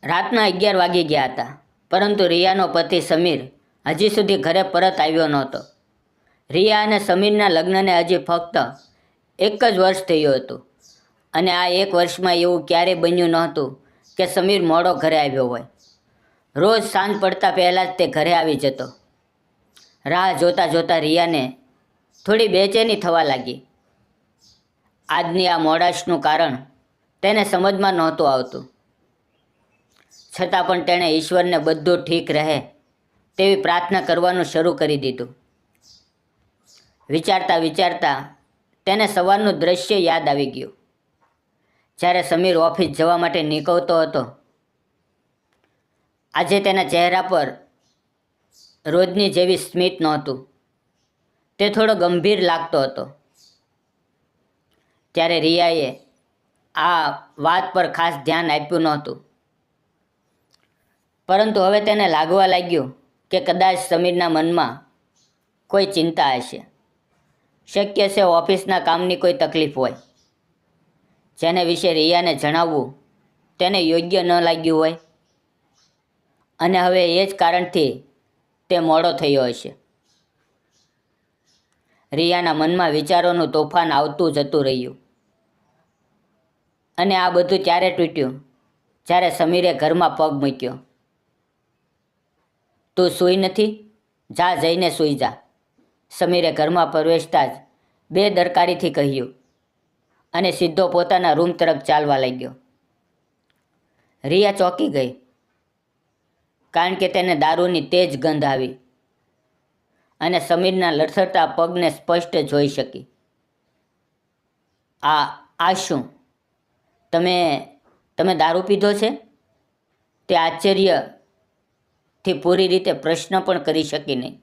રાતના 11 વાગી ગયા હતા, પરંતુ રિયાનો પતિ સમીર હજી સુધી ઘરે પરત આવ્યો નહોતો. રિયા અને સમીરના લગ્નને હજી ફક્ત એક જ વર્ષ થયું હતું, અને આ એક વર્ષમાં એવું ક્યારેય બન્યું નહોતું કે સમીર મોડો ઘરે આવ્યો હોય. રોજ સાંજ પડતા પહેલાં જ તે ઘરે આવી જતો. રાહ જોતાં જોતાં રિયાને થોડી બેચેની થવા લાગી. આજની આ મોડાશનું કારણ તેને સમજમાં નહોતું આવતું. છતાં પણ તેણે ઈશ્વરને બધું ઠીક રહે તેવી પ્રાર્થના કરવાનું શરૂ કરી દીધું. વિચારતા વિચારતા તેને સવારનું દ્રશ્ય યાદ આવી ગયું, જ્યારે સમીર ઓફિસ જવા માટે નીકળતો હતો. આજે તેના ચહેરા પર રોજની જેવી સ્મિત નહોતું, તે થોડો ગંભીર લાગતો હતો. ત્યારે રિયાએ આ વાત પર ખાસ ધ્યાન આપ્યું નહોતું, પરંતુ હવે તેને લાગવા લાગ્યું કે કદાચ સમીરના મનમાં કોઈ ચિંતા હશે. શક્ય છે ઓફિસના કામની કોઈ તકલીફ હોય, જેને વિશે રિયાને જણાવવું તેને યોગ્ય ન લાગ્યું હોય, અને હવે એ જ કારણથી તે મોડો થયો હશે. રિયાના મનમાં વિચારોનું તોફાન આવતું જતું રહ્યું, અને આ બધું ત્યારે તૂટ્યું જ્યારે સમીરે ઘરમાં પગ મૂક્યો. તું સૂઈ નથી? જા, જઈને સૂઈ જા, સમીરે ઘરમાં પ્રવેશતા જ બેદરકારીથી કહ્યું, અને સીધો પોતાના રૂમ તરફ ચાલવા લાગ્યો. રિયા ચોંકી ગઈ, કારણ કે તેને દારૂની તેજ ગંધ આવી અને સમીરના લથડતા પગને સ્પષ્ટ જોઈ શકી. આ શું? તમે દારૂ પીધો છે? તે આશ્ચર્યથી પૂરી રીતે પ્રશ્ન પણ કરી શકી નહીં.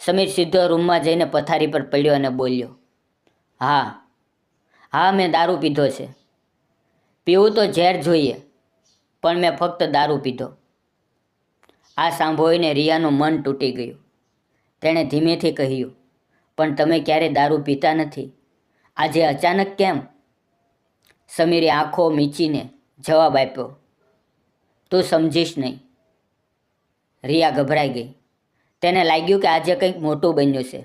સમીર સીધો રૂમમાં જઈને પથારી પર પડ્યો અને બોલ્યો, હા, મેં દારૂ પીધો છે. પીવું તો ઝેર જોઈએ, પણ મેં ફક્ત દારૂ પીધો. આ સાંભળીને રિયાનું મન તૂટી ગયું. તેણે ધીમેથી કહ્યું, પણ તમે ક્યારે દારૂ પીતા નથી, આજે અચાનક કેમ? સમીરે આંખો મીચીને જવાબ આપ્યો, તું સમજીશ નહીં. રિયા ગભરાઈ ગઈ. તેને લાગ્યું કે આજે કંઈક મોટું બન્યું છે.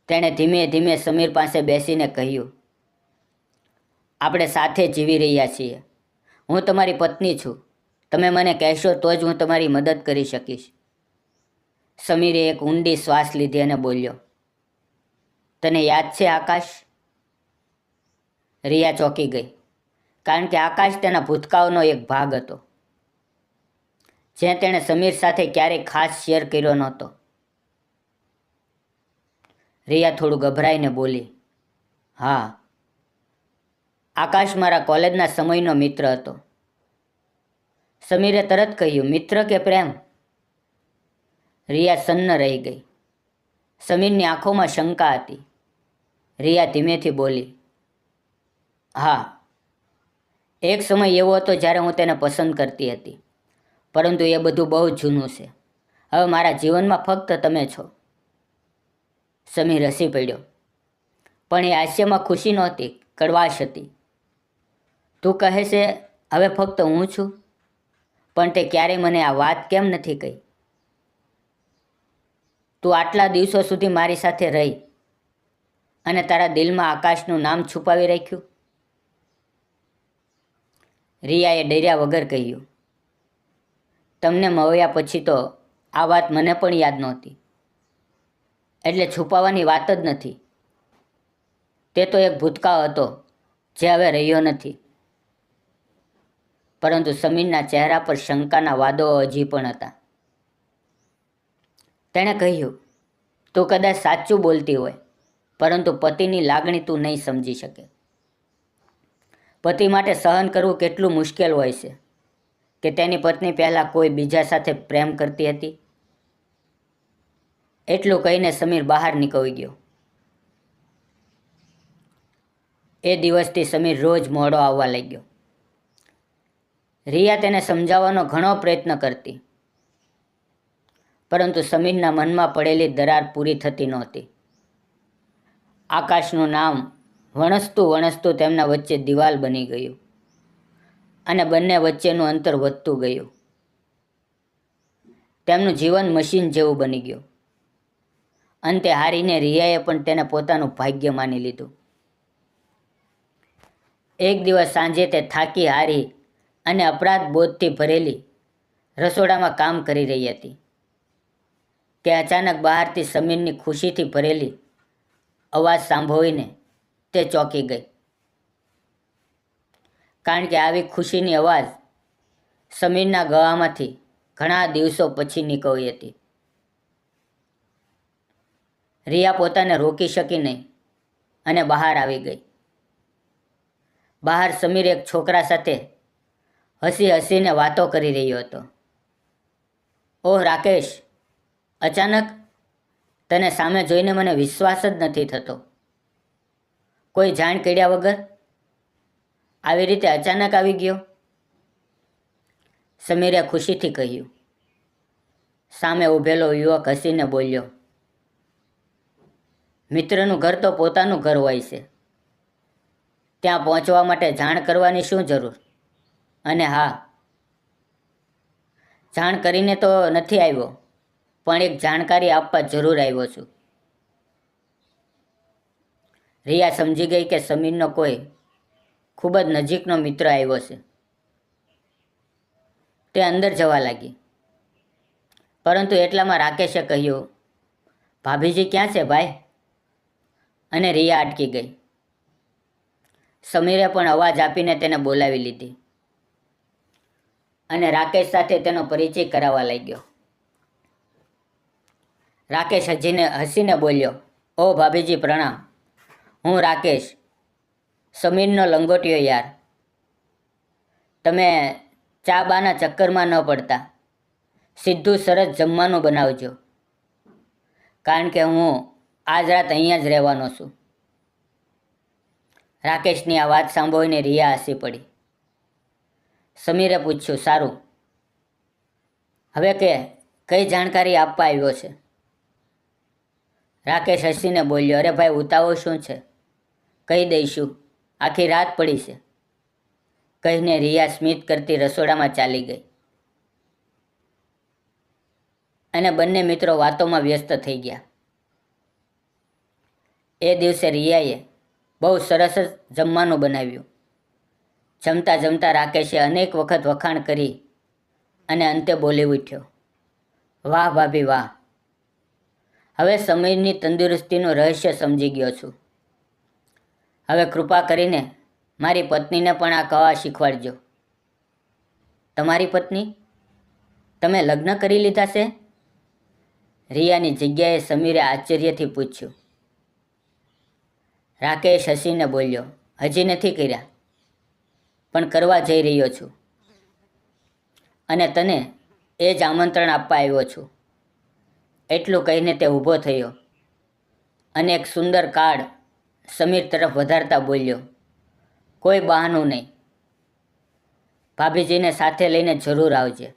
તેણે ધીમે ધીમે સમીર પાસે બેસીને કહ્યું, આપણે સાથે જીવી રહ્યા છીએ. હું તમારી પત્ની છું. તમે મને કહેશો તો જ હું તમારી મદદ કરી શકીશ. સમીરે એક ઊંડી શ્વાસ લીધી અને બોલ્યો, તને યાદ છે આકાશ? રિયા ચોંકી ગઈ, કારણ કે આકાશ તેના ભૂતકાળનો એક ભાગ હતો, જે તેણે સમીર સાથે ક્યારેય ખાસ શેર કર્યો નહોતો. રિયા થોડું ગભરાઈને બોલી, હા, આકાશ મારા કોલેજના સમયનો મિત્ર હતો. સમીરે તરત કહ્યું, મિત્ર કે પ્રેમ? રિયા સન્ન રહી ગઈ. સમીરની આંખોમાં શંકા હતી. રિયા ધીમેથી બોલી, હા, એક સમય એવો હતો જ્યારે હું તેને પસંદ કરતી હતી, પરંતુ એ બધું બહુ જૂનું છે. હવે મારા જીવનમાં ફક્ત તમે છો. સમીર હસી પડ્યો, પણ એ હાસ્યમાં ખુશી નહોતી, કડવાશ હતી. તું કહે છે હવે ફક્ત હું છું, પણ તે ક્યારેય મને આ વાત કેમ નથી કહી? તું આટલા દિવસો સુધી મારી સાથે રહી અને તારા દિલમાં આકાશનું નામ છુપાવી રાખ્યું. રિયાએ ડર્યા વગર કહ્યું, તમને મળ્યા પછી તો આ વાત મને પણ યાદ નહોતી. એટલે છુપાવવાની વાત જ નથી. તે તો એક ભૂતકાળ હતો જે હવે રહ્યો નથી. પરંતુ સમીરના ચહેરા પર શંકાના વાદળો હજી પણ હતા. તેણે કહ્યું, તું કદાચ સાચું બોલતી હોય, પરંતુ પતિની લાગણી તું નહીં સમજી શકે. પતિ માટે સહન કરવું કેટલું મુશ્કેલ હોય છે કે તેની પત્ની પહેલાં કોઈ બીજા સાથે પ્રેમ કરતી હતી. એટલું કહીને સમીર બહાર નીકળી ગયો. એ દિવસથી સમીર રોજ મોડો આવવા લાગ્યો. રિયા તેને સમજાવવાનો ઘણો પ્રયત્ન કરતી, પરંતુ સમીરના મનમાં પડેલી દરાર પૂરી થતી નહોતી. આકાશનું નામ વણસતું વણસતું તેમના વચ્ચે દિવાલ બની ગયું. અને બંને વચ્ચેનું અંતર વધતું ગયું. તેમનું જીવન મશીન જેવું બની ગયું. અંતે હારીને રિયાએ પણ તેને પોતાનું ભાગ્ય માની લીધું. એક દિવસ સાંજે તે થાકી હારી અને અપરાધ બોધથી ભરેલી રસોડામાં કામ કરી રહી હતી કે અચાનક બહારથી સમીરની ખુશીથી ભરેલી અવાજ સાંભળીને તે ચોંકી ગઈ. કારણ કે આવી ખુશીની અવાજ સમીરના ગળામાંથી ઘણા દિવસો પછી નીકળી હતી. રિયા પોતાને રોકી શકી નહીં અને બહાર આવી ગઈ. બહાર સમીર એક છોકરા સાથે હસી હસીને વાતો કરી રહ્યો હતો. ઓહ રાકેશ, અચાનક તને સામે જોઈને મને વિશ્વાસ જ નથી થતો. કોઈ જાણ કર્યા વગર આવી રીતે અચાનક આવી ગયો, સમીરે ખુશીથી કહ્યું. સામે ઊભેલો યુવક હસીને બોલ્યો, મિત્રનું ઘર તો પોતાનું ઘર હોય છે. ત્યાં પહોંચવા માટે જાણ કરવાની શું જરૂર? અને હા, જાણ કરીને તો નથી આવ્યો, પણ એક જાણકારી આપવા જરૂર આવ્યો છું. રિયા સમજી ગઈ કે સમીરનો કોઈ ખૂબ જ નજીકનો મિત્ર આવ્યો છે. તે અંદર જવા લાગી, પરંતુ એટલામાં રાકેશે કહ્યું, ભાભીજી ક્યાં છે ભાઈ? અને રિયા અટકી ગઈ. સમીરે પણ અવાજ આપીને તેને બોલાવી લીધી અને રાકેશ સાથે તેનો પરિચય કરાવવા લાગ્યો. રાકેશ હસીને બોલ્યો, ઓ ભાભીજી પ્રણામ, હું રાકેશ, સમીરનો લંગોટિયો યાર. તમે ચા બાના ચક્કરમાં ન પડતા, સીધું સરસ જમવાનું બનાવજો, કારણ કે હું આજ રાત અહીંયા જ રહેવાનો છું. રાકેશની આ વાત સાંભળીને રિયા હસી પડી. સમીરે પૂછ્યું, સારું, હવે કઈ જાણકારી આપવા આવ્યો છે? રાકેશ હસીને બોલ્યો, અરે ભાઈ ઉતાવળ શું છે, કહી દઈશું, આખી રાત પડી છે, કહીને રિયા સ્મિત કરતી રસોડામાં ચાલી ગઈ. અને બંને મિત્રો વાતોમાં વ્યસ્ત થઈ ગયા. એ દિવસે રિયાએ બહુ સરસ જ જમવાનું બનાવ્યું. જમતા જમતા રાકેશે અનેક વખત વખાણ કરી અને અંતે બોલી ઉઠ્યો, વાહ ભાભી વાહ, હવે સમીરની તંદુરસ્તીનું રહસ્ય સમજી ગયો છું. હવે કૃપા કરીને મારી પત્નીને પણ આ કળા શીખવાડજો. તમારી પત્ની? તમે લગ્ન કરી લીધા છે? રિયાની જગ્યાએ સમીરે આશ્ચર્યથી પૂછ્યું. રાકેશ હસીને બોલ્યો, હજી નથી કર્યા, પણ કરવા જઈ રહ્યો છું. અને તને એ જ આમંત્રણ આપવા આવ્યો છું. એટલું કહીને તે ઊભો થયો અને એક સુંદર કાર્ડ સમીર તરફ વધારતા બોલ્યો, કોઈ બહાનું નહીં, ભાભીજીને સાથે લઈને જરૂર આવજે.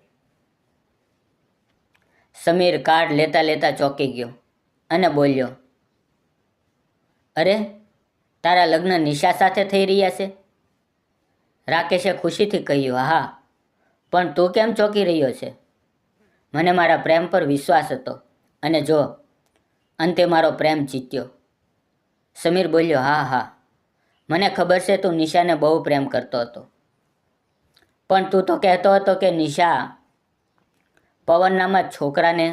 સમીર કાર્ડ લેતા લેતા ચોંકી ગયો અને બોલ્યો, અરે તારા લગ્ન નિશા સાથે થઈ રહ્યા છે? રાકેશે ખુશીથી કહ્યું, હા, પણ તું કેમ ચોંકી રહ્યો છે? મને મારા પ્રેમ પર વિશ્વાસ હતો અને જો અંતે મારો પ્રેમ જીત્યો. સમીર બોલ્યો, હા, મને ખબર છે તું નિશાને બહુ પ્રેમ કરતો હતો, પણ તું તો કહેતો હતો કે નિશા પવન નામના છોકરાને.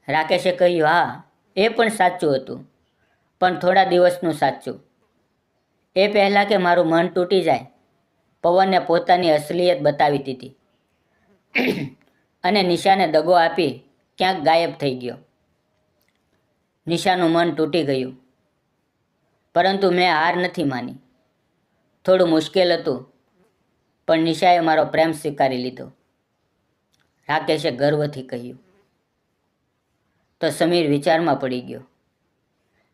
રાકેશે કહ્યું, હા, એ પણ સાચું હતું, પણ થોડા દિવસનું સાચું. એ પહેલાં કે મારું મન તૂટી જાય, પવનને પોતાની અસલિયત બતાવી દીધી અને નિશાને દગો આપી ક્યાંક ગાયબ થઈ ગયો. નિશાનું મન તૂટી ગયું, પરંતુ મેં હાર નથી માની. થોડું મુશ્કેલ હતું, પણ નિશાએ મારો પ્રેમ સ્વીકારી લીધો, રાકેશે ગર્વથી કહ્યું. તો સમીર વિચારમાં પડી ગયો.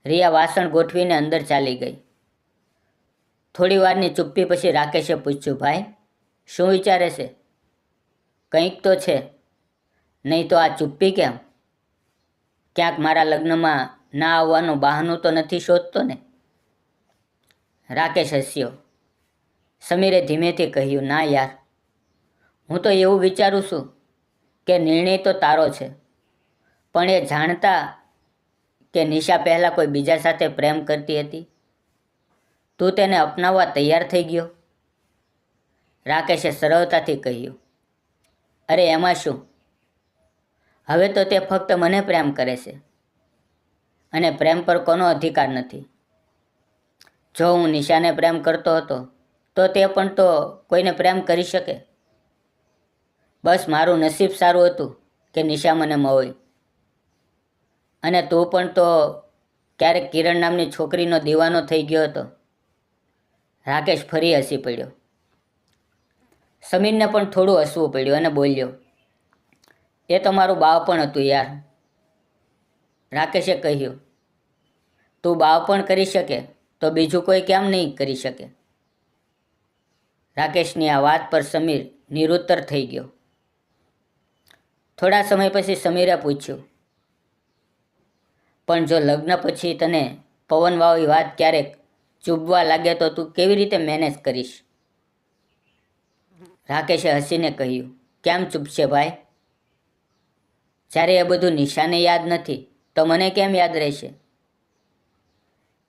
રિયા વાસણ ગોઠવીને અંદર ચાલી ગઈ. થોડી વારની ચૂપ્પી પછી રાકેશે પૂછ્યું, ભાઈ શું વિચારે છે? કંઈક તો છે, નહીં તો આ ચૂપ્પી કેમ? ક્યાંક મારા લગ્નમાં ના આવવાનું બહાનું તો નથી શોધતો ને? રાકેશ હસ્યો. સમીરે ધીમેથી કહ્યું, ના યાર, હું તો એવું વિચારું છું કે નિર્ણય તો તારો છે, પણ એ જાણતા કે નિશા પહેલાં કોઈ બીજા સાથે પ્રેમ કરતી હતી, તું તેને અપનાવવા તૈયાર થઈ ગયો? રાકેશે સરળતાથી કહ્યું, અરે એમાં શું, હવે તો તે ફક્ત મને પ્રેમ કરે છે અને પ્રેમ પર કોનો અધિકાર નથી. જો હું નિશાને પ્રેમ કરતો હતો તો તે પણ તો કોઈને પ્રેમ કરી શકે. બસ મારું નસીબ સારું હતું કે નિશા મને મળી. અને તું પણ તો ક્યારેક કિરણ નામની છોકરીનો દીવાનો થઈ ગયો હતો. રાકેશ ફરી હસી પડ્યો. સમીરને પણ થોડું હસવું પડ્યું અને બોલ્યો, એ તો મારું બાળપણ હતું યાર. રાકેશે કહ્યું, તું બાળપણ કરી શકે તો બીજું કોઈ કેમ નહીં કરી શકે? રાકેશની આ વાત પર સમીર નિરુત્તર થઈ ગયો. થોડા સમય પછી સમીરે પૂછ્યું, પણ જો લગ્ન પછી તને પવનવાળી વાત ક્યારેક ચૂબવા લાગે તો તું કેવી રીતે મેનેજ કરીશ? રાકેશે હસીને કહ્યું, કેમ ચૂપશે ભાઈ? જ્યારે એ બધું નિશાને યાદ નથી તો મને કેમ યાદ રહેશે?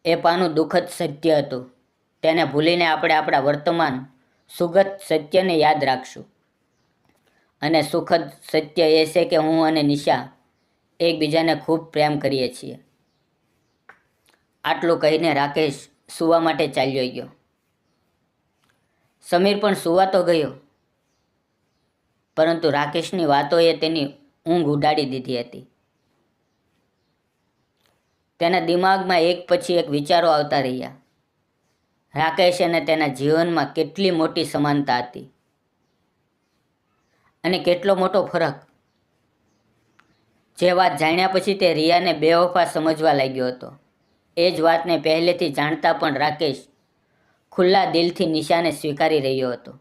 એ પાનું દુઃખદ સત્ય હતું. તેને ભૂલીને આપણે આપણા વર્તમાન સુગત સત્યને યાદ રાખશું. અને સુખદ સત્ય એ છે કે હું અને નિશા એકબીજાને ખૂબ પ્રેમ કરીએ છીએ. આટલું કહીને રાકેશ સૂવા માટે ચાલ્યો ગયો. સમીર પણ સૂવા તો ગયો, પરંતુ રાકેશની વાતોએ તેની ઊંઘ ઉડાડી દીધી હતી. તેના દિમાગમાં એક પછી એક વિચારો આવતા રહ્યા. રાકેશ અને તેના જીવનમાં કેટલી મોટી સમાનતા હતી અને કેટલો મોટો ફરક. જે વાત જાણ્યા પછી તે રિયાને બેવફા સમજવા લાગ્યો હતો. એ જ વાતને પહેલેથી જાણતા પણ રાકેશ ખુલ્લા દિલથી નિશાને સ્વીકારી રહ્યો હતો.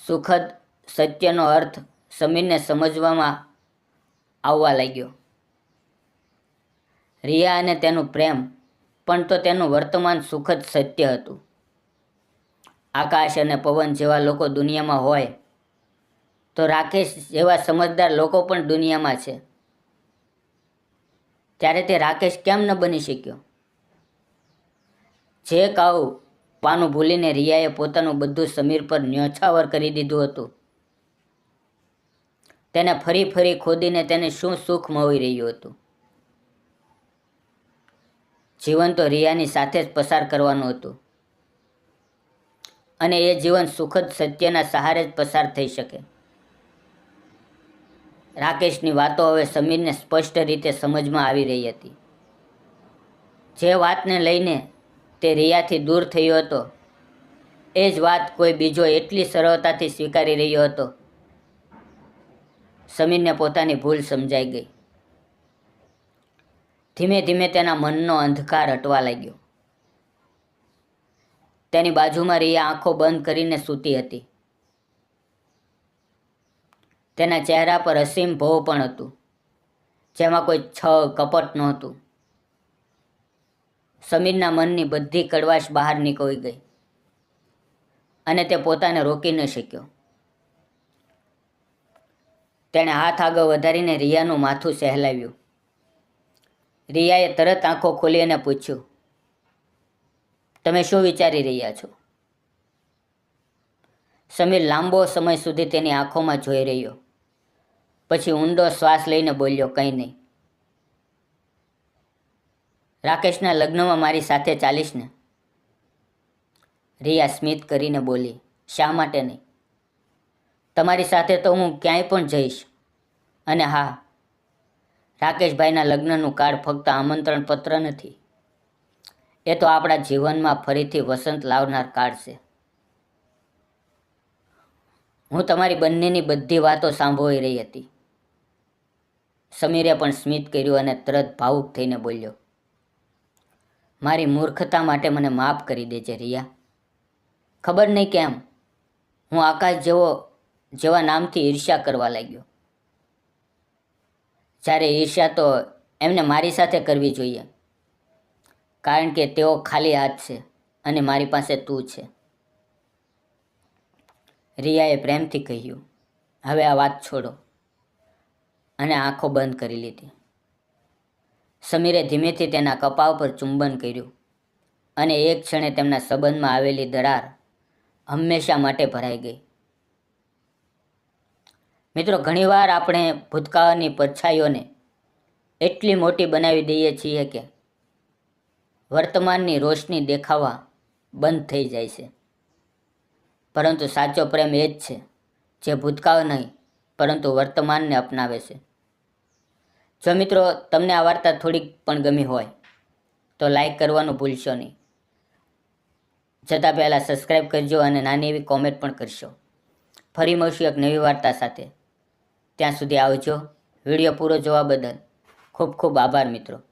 સુખદ સત્યનો અર્થ સમીરને સમજવામાં આવવા લાગ્યો. રિયા અને તેનું પ્રેમ પણ તો તેનું વર્તમાન સુખદ સત્ય હતું. આકાશ અને પવન જેવા લોકો દુનિયામાં હોય તો રાકેશ જેવા સમજદાર લોકો પણ દુનિયામાં છે. ત્યારે તે રાકેશ કેમ ન બની શક્યો? જે કાવું પાનું ભૂલીને રિયાએ પોતાનું બધું સમીર પર ન્યોછાવર કરી દીધું હતું, તેને ફરી ફરી ખોદીને તેને શું સુખ મળી રહ્યું હતું? જીવન તો રિયાની સાથે જ પસાર કરવાનું હતું અને એ જીવન સુખદ સત્યના સહારે જ પસાર થઈ શકે. રાકેશની વાતો હવે સમીરને સ્પષ્ટ રીતે સમજમાં આવી રહી હતી. જે વાતને લઈને તે રિયાથી દૂર થયો હતો, એ જ વાત કોઈ બીજો એટલી સરળતાથી સ્વીકારી રહ્યો હતો. સમીરને પોતાની ભૂલ સમજાઈ ગઈ. ધીમે ધીમે તેના મનનો અંધકાર હટવા લાગ્યો. તેની બાજુમાં રિયા આંખો બંધ કરીને સૂતી હતી. તેના ચહેરા પર અસીમ ભવ પણ હતું, જેમાં કોઈ છળ કપટ નહોતું. સમીરના મનની બધી કડવાશ બહાર નીકળી ગઈ અને તે પોતાને રોકી ન શક્યો. તેણે હાથ આગળ વધારીને રિયાનું માથું સહેલાવ્યું. રિયાએ તરત આંખો ખોલી અને પૂછ્યું, તમે શું વિચારી રહ્યા છો? સમીર લાંબો સમય સુધી તેની આંખોમાં જોઈ રહ્યો. પછી ઊંડો શ્વાસ લઈને બોલ્યો, કંઈ નહીં. રાકેશના લગ્નમાં મારી સાથે ચાલીશ ને? રિયા સ્મિત કરીને બોલી, શા માટે નહીં? તમારી સાથે તો હું ક્યાંય પણ જઈશ. અને હા, રાકેશભાઈના લગ્નનું કાર્ડ ફક્ત આમંત્રણ પત્ર નથી, એ તો આપણા જીવનમાં ફરીથી વસંત લાવનાર કાર્ડ છે. હું તમારી બંનેની બધી વાતો સાંભળી રહી હતી. સમીરે પણ સ્મિત કર્યું અને તરત ભાવુક થઈને બોલ્યો, મારી મૂર્ખતા માટે મને માફ કરી દેજે રિયા. ખબર નહીં કેમ હું આકાશ જેવા નામથી ઈર્ષ્યા કરવા લાગ્યો. જ્યારે ઈર્ષ્યા તો એમને મારી સાથે કરવી જોઈએ, કારણ કે તેઓ ખાલી હાથ છે અને મારી પાસે તું છે. રિયાએ પ્રેમથી કહ્યું. હવે આ વાત છોડો. અને આંખો બંધ કરી લીધી. સમીરે ધીમેથી તેના કપાળ પર ચુંબન કર્યું અને એક ક્ષણે તેમના સંબંધમાં આવેલી દરાર હંમેશા માટે ભરાઈ ગઈ. મિત્રો, ઘણીવાર આપણે ભૂતકાળની પડછાઈઓને એટલી મોટી બનાવી દઈએ છીએ કે વર્તમાનની રોશની દેખાવા બંધ થઈ જાય છે. પરંતુ સાચો પ્રેમ એ જ છે જે ભૂતકાળ નહીં પરંતુ વર્તમાનને અપનાવે છે. જો મિત્રો તમને આ વાર્તા થોડીક પણ ગમી હોય તો લાઈક કરવાનું ભૂલશો નહીં. જતાં પહેલાં સબસ્ક્રાઈબ કરજો અને નાની એવી કોમેન્ટ પણ કરશો. ફરી મળશું એક નવી વાર્તા સાથે. ત્યાં સુધી આવજો. વિડીયો પૂરો જોવા બદલ ખૂબ ખૂબ આભાર મિત્રો.